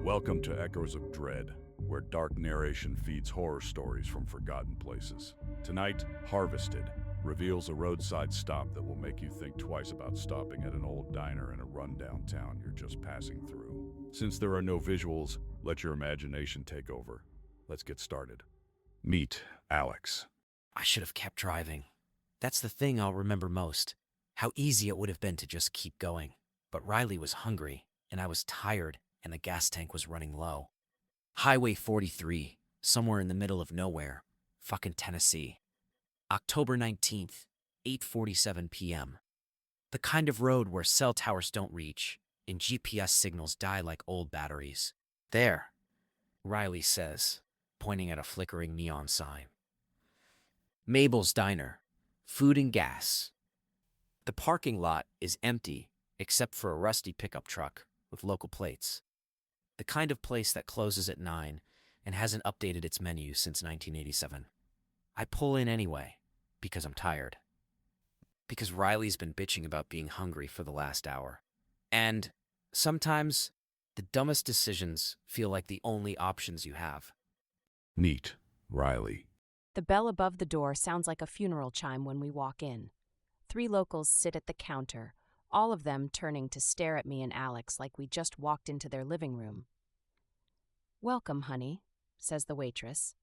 Welcome to Echoes of Dredd, where dark narration feeds horror stories from forgotten places. Tonight, Harvested reveals a roadside stop that will make you think twice about stopping at an old diner in a rundown town you're just passing through. Since there are no visuals, let your imagination take over. Let's get started. Meet Alex. I should have kept driving. That's the thing I'll remember most. How easy it would have been to just keep going. But Riley was hungry, and I was tired, and the gas tank was running low. Highway 43, somewhere in the middle of nowhere. Fucking Tennessee. October 19th, 8:47 p.m. The kind of road where cell towers don't reach, and GPS signals die like old batteries. There, Riley says, pointing at a flickering neon sign. Mabel's Diner. Food and gas. The parking lot is empty, except for a rusty pickup truck with local plates. The kind of place that closes at 9 and hasn't updated its menu since 1987. I pull in anyway, because I'm tired. Because Riley's been bitching about being hungry for the last hour. And sometimes, the dumbest decisions feel like the only options you have. Meet Riley. The bell above the door sounds like a funeral chime when we walk in. 3 locals sit at the counter, all of them turning to stare at me and Alex like we just walked into their living room. "Welcome, honey," says the waitress.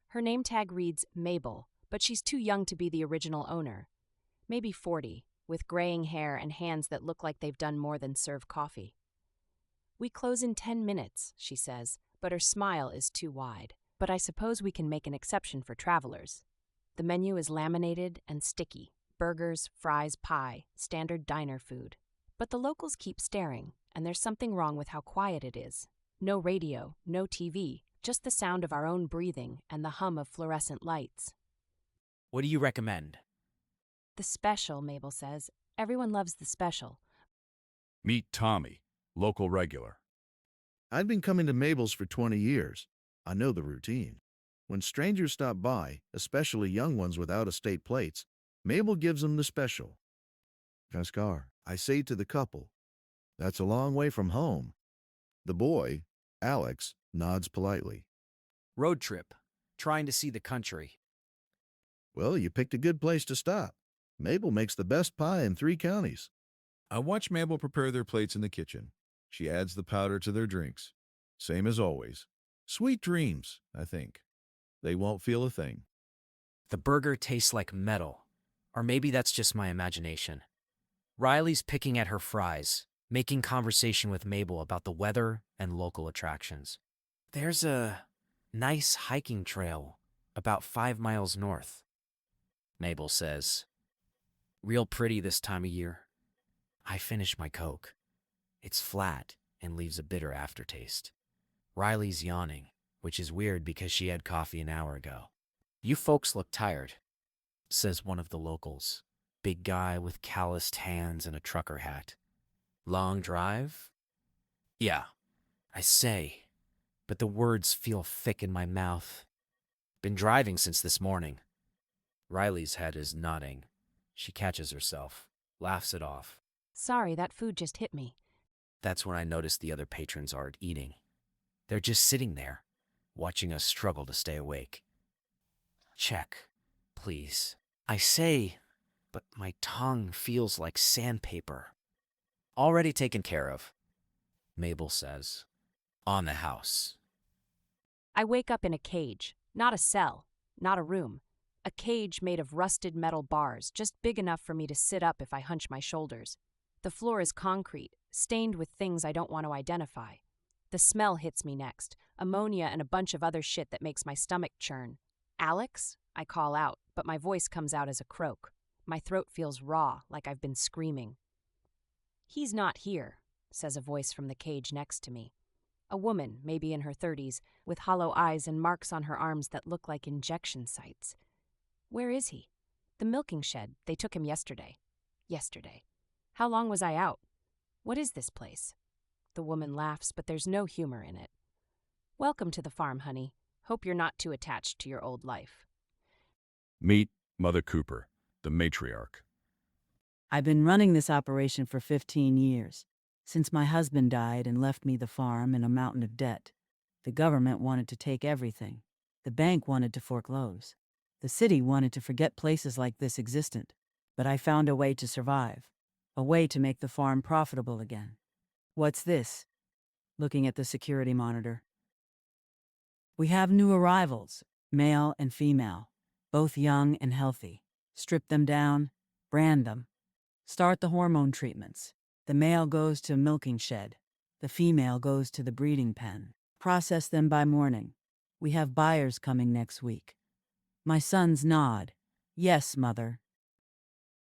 Her name tag reads Mabel, but she's too young to be the original owner. Maybe 40, with graying hair and hands that look like they've done more than serve coffee. "We close in 10 minutes, she says, but her smile is too wide. But I suppose we can make an exception for travelers. The menu is laminated and sticky. Burgers, fries, pie, standard diner food. But the locals keep staring, and there's something wrong with how quiet it is. No radio, no TV, just the sound of our own breathing and the hum of fluorescent lights. What do you recommend? The special, Mabel says. Everyone loves the special. Meet Tommy, local regular. I've been coming to Mabel's for 20 years. I know the routine. When strangers stop by, especially young ones with out-of-state plates, Mabel gives them the special. Kaskar, I say to the couple, that's a long way from home. The boy, Alex, nods politely. Road trip. Trying to see the country. Well, you picked a good place to stop. Mabel makes the best pie in 3 counties. I watch Mabel prepare their plates in the kitchen. She adds the powder to their drinks. Same as always. Sweet dreams, I think. They won't feel a thing. The burger tastes like metal. Or maybe that's just my imagination. Riley's picking at her fries, making conversation with Mabel about the weather and local attractions. There's a nice hiking trail about 5 miles north, Mabel says. Real pretty this time of year. I finish my Coke. It's flat and leaves a bitter aftertaste. Riley's yawning, which is weird because she had coffee an hour ago. You folks look tired, says one of the locals. Big guy with calloused hands and a trucker hat. Long drive? Yeah, I say, but the words feel thick in my mouth. Been driving since this morning. Riley's head is nodding. She catches herself, laughs it off. Sorry, that food just hit me. That's when I notice the other patrons aren't eating. They're just sitting there, watching us struggle to stay awake. Check, please. I say, but my tongue feels like sandpaper. Already taken care of, Mabel says. On the house. I wake up in a cage, not a cell, not a room. A cage made of rusted metal bars, just big enough for me to sit up if I hunch my shoulders. The floor is concrete, stained with things I don't want to identify. The smell hits me next, ammonia and a bunch of other shit that makes my stomach churn. "Alex?" I call out, but my voice comes out as a croak. My throat feels raw, like I've been screaming. "He's not here," says a voice from the cage next to me. A woman, maybe in her 30s, with hollow eyes and marks on her arms that look like injection sites. "Where is he?" "The milking shed. They took him yesterday." "Yesterday. How long was I out? What is this place?" The woman laughs, but there's no humor in it. "Welcome to the farm, honey. Hope you're not too attached to your old life." Meet Mother Cooper, the matriarch. I've been running this operation for 15 years. Since my husband died and left me the farm and a mountain of debt, the government wanted to take everything. The bank wanted to foreclose. The city wanted to forget places like this existed. But I found a way to survive, a way to make the farm profitable again. What's this? Looking at the security monitor. We have new arrivals, male and female, both young and healthy. Strip them down, brand them. Start the hormone treatments. The male goes to a milking shed. The female goes to the breeding pen. Process them by morning. We have buyers coming next week. My sons nod. Yes, mother.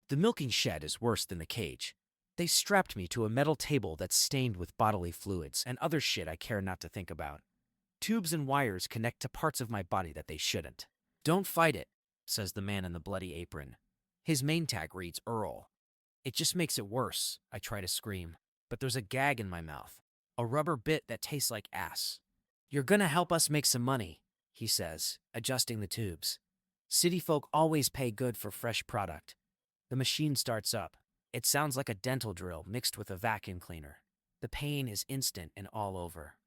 The milking shed is worse than the cage. They strapped me to a metal table that's stained with bodily fluids and other shit I care not to think about. Tubes and wires connect to parts of my body that they shouldn't. Don't fight it, says the man in the bloody apron. His name tag reads Earl. It just makes it worse, I try to scream, but there's a gag in my mouth, a rubber bit that tastes like ass. You're gonna help us make some money, he says, adjusting the tubes. City folk always pay good for fresh product. The machine starts up. It sounds like a dental drill mixed with a vacuum cleaner. The pain is instant and all over.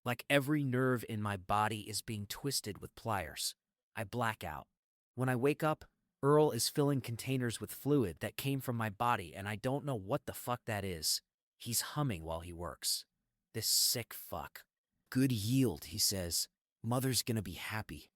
Like every nerve in my body is being twisted with pliers. I black out. When I wake up, Earl is filling containers with fluid that came from my body, and I don't know what the fuck that is. He's humming while he works. This sick fuck. Good yield, he says. Mother's gonna be happy.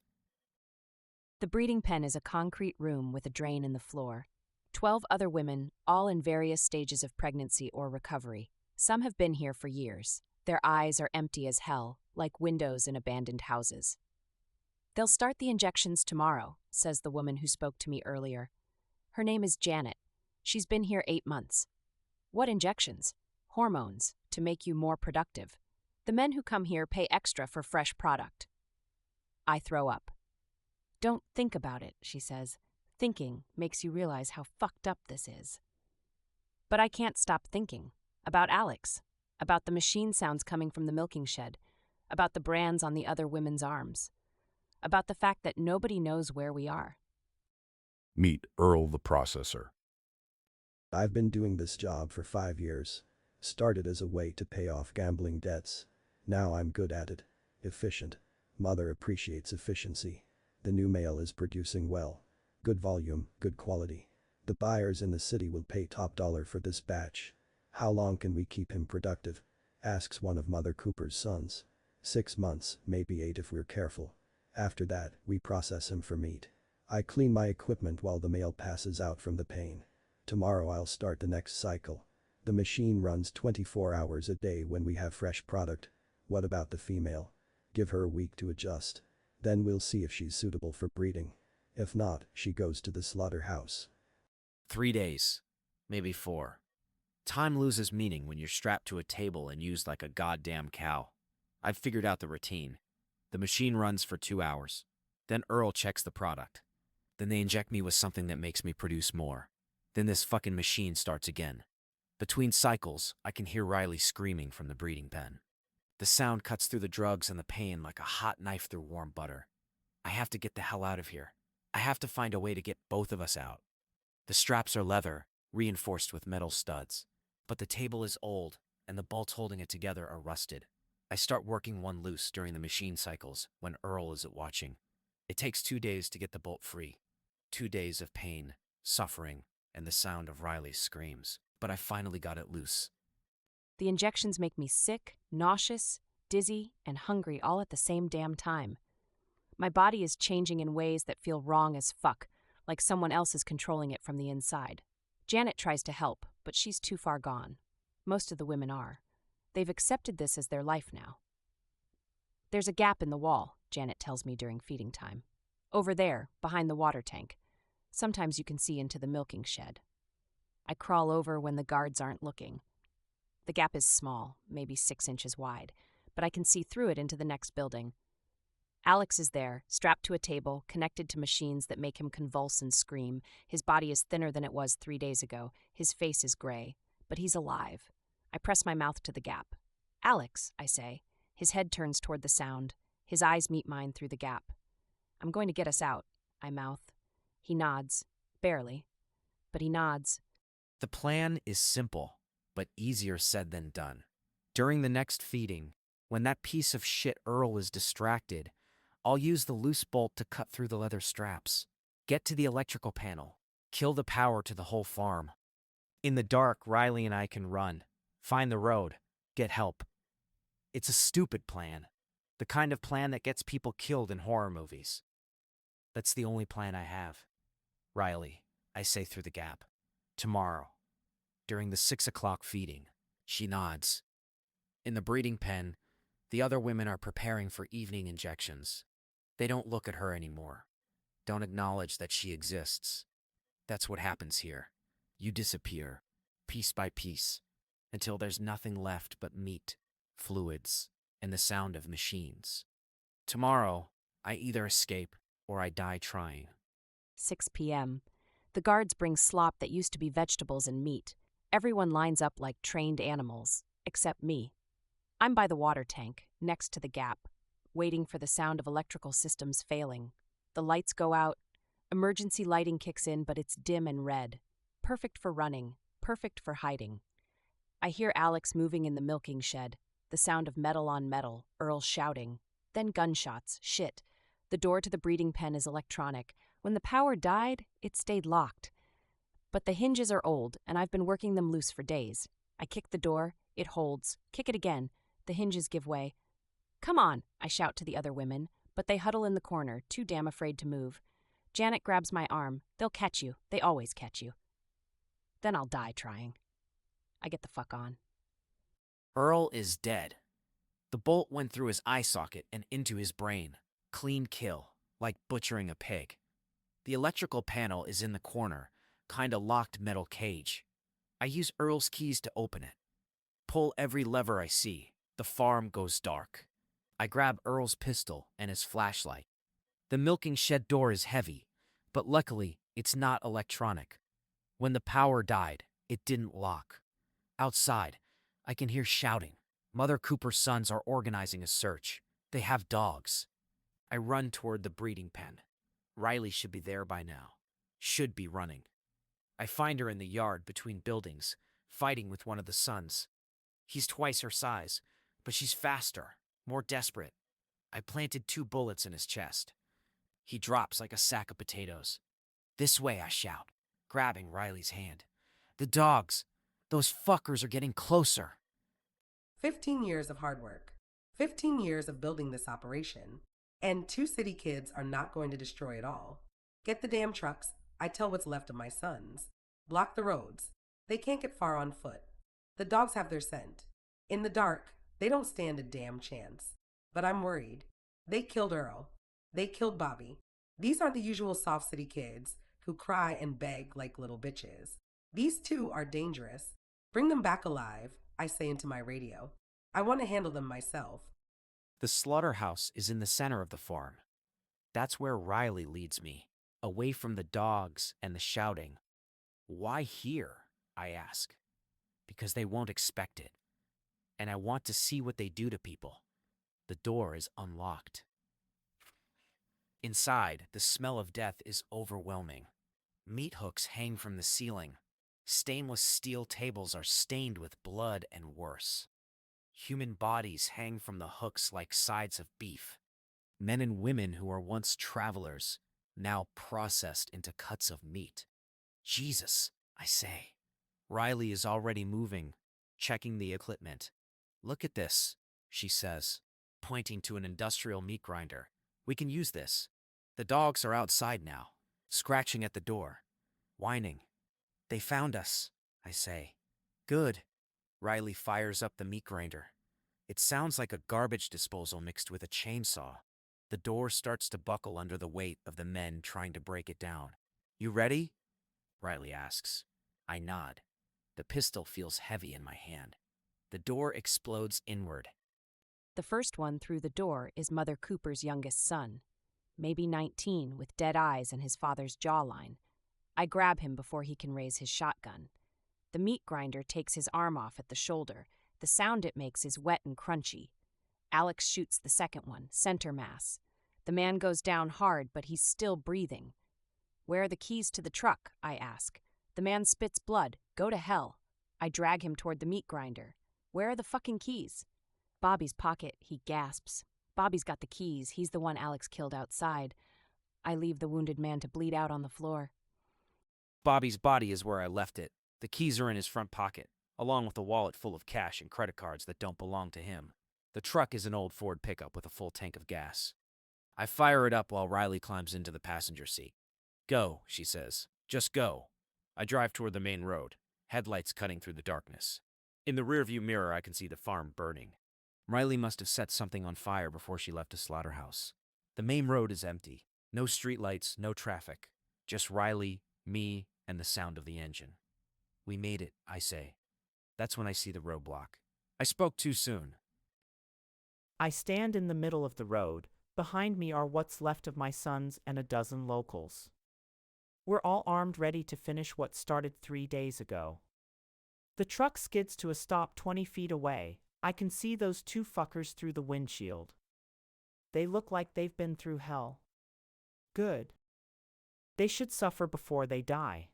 The breeding pen is a concrete room with a drain in the floor. 12 other women, all in various stages of pregnancy or recovery. Some have been here for years. Their eyes are empty as hell, like windows in abandoned houses. They'll start the injections tomorrow, says the woman who spoke to me earlier. Her name is Janet. She's been here 8 months. What injections? Hormones, to make you more productive. The men who come here pay extra for fresh product. I throw up. Don't think about it, she says. Thinking makes you realize how fucked up this is. But I can't stop thinking. About Alex. About the machine sounds coming from the milking shed. About the brands on the other women's arms. About the fact that nobody knows where we are. Meet Earl the processor. I've been doing this job for 5 years. Started as a way to pay off gambling debts. Now I'm good at it. Efficient. Mother appreciates efficiency. The new male is producing well. Good volume, good quality. The buyers in the city will pay top dollar for this batch. How long can we keep him productive? Asks one of Mother Cooper's sons. 6 months, maybe 8 if we're careful. After that, we process him for meat. I clean my equipment while the male passes out from the pain. Tomorrow I'll start the next cycle. The machine runs 24 hours a day when we have fresh product. What about the female? Give her a week to adjust. Then we'll see if she's suitable for breeding. If not, she goes to the slaughterhouse. 3 days. Maybe 4. Time loses meaning when you're strapped to a table and used like a goddamn cow. I've figured out the routine. The machine runs for 2 hours. Then Earl checks the product. Then they inject me with something that makes me produce more. Then this fucking machine starts again. Between cycles, I can hear Riley screaming from the breeding pen. The sound cuts through the drugs and the pain like a hot knife through warm butter. I have to get the hell out of here. I have to find a way to get both of us out. The straps are leather, reinforced with metal studs. But the table is old, and the bolts holding it together are rusted. I start working one loose during the machine cycles when Earl isn't watching. It takes 2 days to get the bolt free. 2 days of pain, suffering, and the sound of Riley's screams. But I finally got it loose. The injections make me sick, nauseous, dizzy, and hungry all at the same damn time. My body is changing in ways that feel wrong as fuck, like someone else is controlling it from the inside. Janet tries to help, but she's too far gone. Most of the women are. They've accepted this as their life now. There's a gap in the wall, Janet tells me during feeding time. Over there, behind the water tank. Sometimes you can see into the milking shed. I crawl over when the guards aren't looking. The gap is small, maybe 6 inches wide, but I can see through it into the next building. Alex is there, strapped to a table, connected to machines that make him convulse and scream. His body is thinner than it was 3 days ago. His face is gray, but he's alive. I press my mouth to the gap. Alex, I say. His head turns toward the sound. His eyes meet mine through the gap. I'm going to get us out, I mouth. He nods. Barely. But he nods. The plan is simple. but easier said than done. During the next feeding, when that piece of shit Earl is distracted, I'll use the loose bolt to cut through the leather straps, get to the electrical panel, kill the power to the whole farm. In the dark, Riley and I can run, find the road, get help. It's a stupid plan. The kind of plan that gets people killed in horror movies. That's the only plan I have. Riley, I say through the gap. Tomorrow, during the 6 o'clock feeding. She nods. In the breeding pen, the other women are preparing for evening injections. They don't look at her anymore. Don't acknowledge that she exists. That's what happens here. You disappear, piece by piece, until there's nothing left but meat, fluids, and the sound of machines. Tomorrow, I either escape or I die trying. 6 p.m. The guards bring slop that used to be vegetables and meat. Everyone lines up like trained animals, except me. I'm by the water tank, next to the gap, waiting for the sound of electrical systems failing. The lights go out. Emergency lighting kicks in, but it's dim and red. Perfect for running, perfect for hiding. I hear Alex moving in the milking shed, the sound of metal on metal, Earl shouting. Then gunshots, shit. The door to the breeding pen is electronic. When the power died, it stayed locked. But the hinges are old, and I've been working them loose for days. I kick the door, it holds. Kick it again. The hinges give way. Come on, I shout to the other women, but they huddle in the corner, too damn afraid to move. Janet grabs my arm. They'll catch you. They always catch you. Then I'll die trying. I get the fuck on. Earl is dead. The bolt went through his eye socket and into his brain. Clean kill, like butchering a pig. The electrical panel is in the corner, kinda locked metal cage. I use Earl's keys to open it. Pull every lever I see. The farm goes dark. I grab Earl's pistol and his flashlight. The milking shed door is heavy, but luckily it's not electronic. When the power died, it didn't lock. Outside, I can hear shouting. Mother Cooper's sons are organizing a search. They have dogs. I run toward the breeding pen. Riley should be there by now. Should be running. I find her in the yard between buildings, fighting with one of the sons. He's twice her size, but she's faster, more desperate. I planted 2 bullets in his chest. He drops like a sack of potatoes. This way, I shout, grabbing Riley's hand. The dogs! Those fuckers are getting closer. 15 years of hard work. 15 years of building this operation. And 2 city kids are not going to destroy it all. Get the damn trucks. I tell what's left of my sons. Block the roads. They can't get far on foot. The dogs have their scent. In the dark, they don't stand a damn chance. But I'm worried. They killed Earl. They killed Bobby. These aren't the usual soft city kids who cry and beg like little bitches. These 2 are dangerous. Bring them back alive, I say into my radio. I want to handle them myself. The slaughterhouse is in the center of the farm. That's where Riley leads me, away from the dogs and the shouting. Why here? I ask. Because they won't expect it. And I want to see what they do to people. The door is unlocked. Inside, the smell of death is overwhelming. Meat hooks hang from the ceiling. Stainless steel tables are stained with blood and worse. Human bodies hang from the hooks like sides of beef. Men and women who were once travelers, now processed into cuts of meat. Jesus, I say. Riley is already moving, checking the equipment. Look at this, she says, pointing to an industrial meat grinder. We can use this. The dogs are outside now, scratching at the door, whining. They found us, I say. Good. Riley fires up the meat grinder. It sounds like a garbage disposal mixed with a chainsaw. The door starts to buckle under the weight of the men trying to break it down. You ready? Riley asks. I nod. The pistol feels heavy in my hand. The door explodes inward. The first one through the door is Mother Cooper's youngest son, maybe 19, with dead eyes and his father's jawline. I grab him before he can raise his shotgun. The meat grinder takes his arm off at the shoulder. The sound it makes is wet and crunchy. Alex shoots the second one, center mass. The man goes down hard, but he's still breathing. Where are the keys to the truck? I ask. The man spits blood. Go to hell. I drag him toward the meat grinder. Where are the fucking keys? Bobby's pocket, he gasps. Bobby's got the keys. He's the one Alex killed outside. I leave the wounded man to bleed out on the floor. Bobby's body is where I left it. The keys are in his front pocket, along with a wallet full of cash and credit cards that don't belong to him. The truck is an old Ford pickup with a full tank of gas. I fire it up while Riley climbs into the passenger seat. Go, she says. Just go. I drive toward the main road, headlights cutting through the darkness. In the rearview mirror, I can see the farm burning. Riley must have set something on fire before she left a slaughterhouse. The main road is empty. No streetlights, no traffic. Just Riley, me, and the sound of the engine. We made it, I say. That's when I see the roadblock. I spoke too soon. I stand in the middle of the road. Behind me are what's left of my sons and a dozen locals. We're all armed, ready to finish what started 3 days ago. The truck skids to a stop 20 feet away. I can see those two fuckers through the windshield. They look like they've been through hell. Good. They should suffer before they die.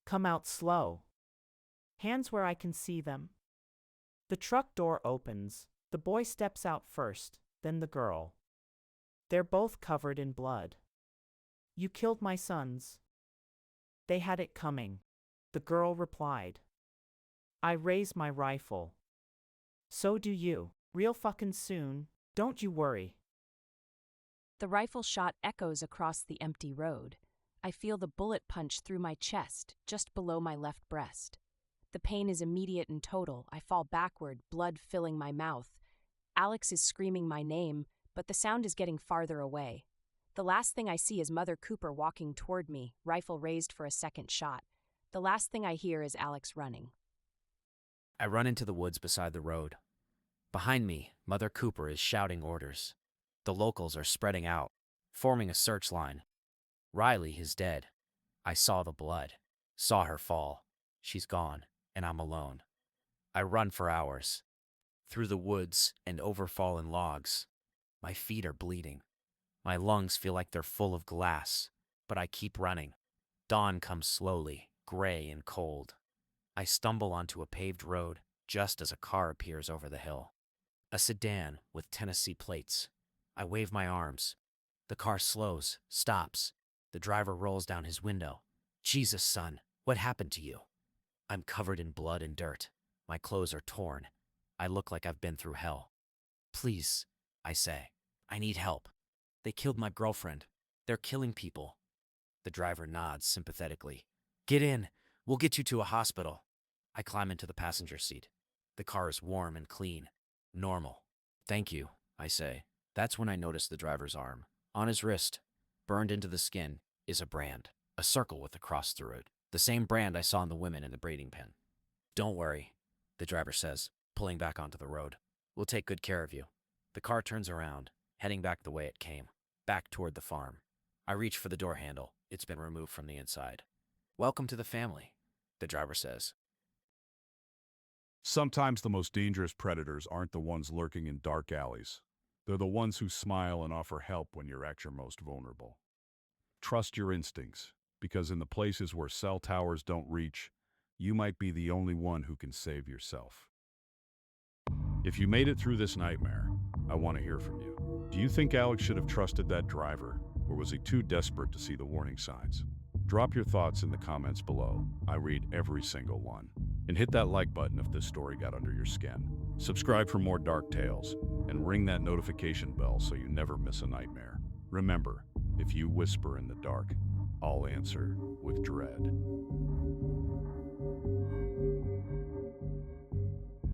Come out slow. Hands where I can see them. The truck door opens. The boy steps out first, then the girl. They're both covered in blood. You killed my sons. They had it coming. The girl replied. I raise my rifle. So do you. Real fucking soon. Don't you worry. The rifle shot echoes across the empty road. I feel the bullet punch through my chest, just below my left breast. The pain is immediate and total. I fall backward, blood filling my mouth. Alex is screaming my name, but the sound is getting farther away. The last thing I see is Mother Cooper walking toward me, rifle raised for a second shot. The last thing I hear is Alex running. I run into the woods beside the road. Behind me, Mother Cooper is shouting orders. The locals are spreading out, forming a search line. Riley is dead. I saw the blood, saw her fall. She's gone, and I'm alone. I run for hours, through the woods and over fallen logs. My feet are bleeding. My lungs feel like they're full of glass, but I keep running. Dawn comes slowly, gray and cold. I stumble onto a paved road just as a car appears over the hill. A sedan with Tennessee plates. I wave my arms. The car slows, stops. The driver rolls down his window. Jesus, son, what happened to you? I'm covered in blood and dirt. My clothes are torn. I look like I've been through hell. Please, I say. I need help. They killed my girlfriend. They're killing people. The driver nods sympathetically. Get in. We'll get you to a hospital. I climb into the passenger seat. The car is warm and clean. Normal. Thank you, I say. That's when I notice the driver's arm. On his wrist, burned into the skin, is a brand. A circle with a cross through it. The same brand I saw in the women in the braiding pen. Don't worry, the driver says, pulling back onto the road. We'll take good care of you. The car turns around, heading back the way it came, back toward the farm. I reach for the door handle. It's been removed from the inside. Welcome to the family, the driver says. Sometimes the most dangerous predators aren't the ones lurking in dark alleys. They're the ones who smile and offer help when you're at your most vulnerable. Trust your instincts, because in the places where cell towers don't reach, you might be the only one who can save yourself. If you made it through this nightmare, I want to hear from you. Do you think Alex should have trusted that driver, or was he too desperate to see the warning signs? Drop your thoughts in the comments below. I read every single one. And hit that like button if this story got under your skin. Subscribe for more dark tales, and ring that notification bell so you never miss a nightmare. Remember, if you whisper in the dark, I'll answer with dread.